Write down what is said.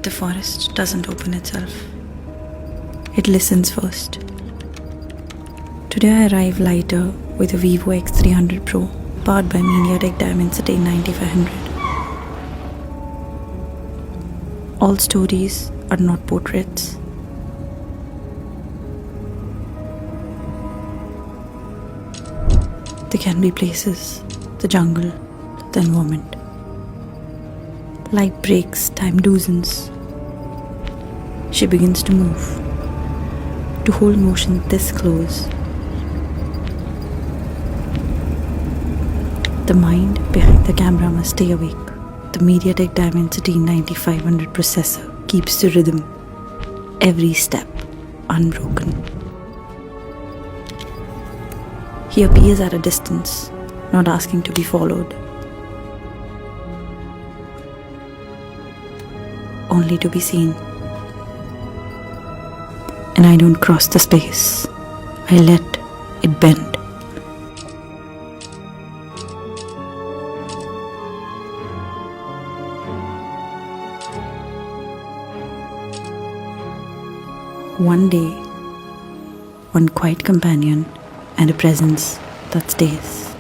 the forest doesn't open itself. It listens first. Today I arrive lighter with a Vivo X300 Pro powered by MediaTek Dimensity 9500. All stories are not portraits. They can be places, the jungle, the environment. Light breaks, time loosens. She begins to move, to hold motion this close. The mind behind the camera must stay awake. The MediaTek Dimensity 9500 processor keeps the rhythm, every step unbroken. He appears at a distance, not asking to be followed, only to be seen. And I don't cross the space, I let it bend. One day, one quiet companion and a presence that stays.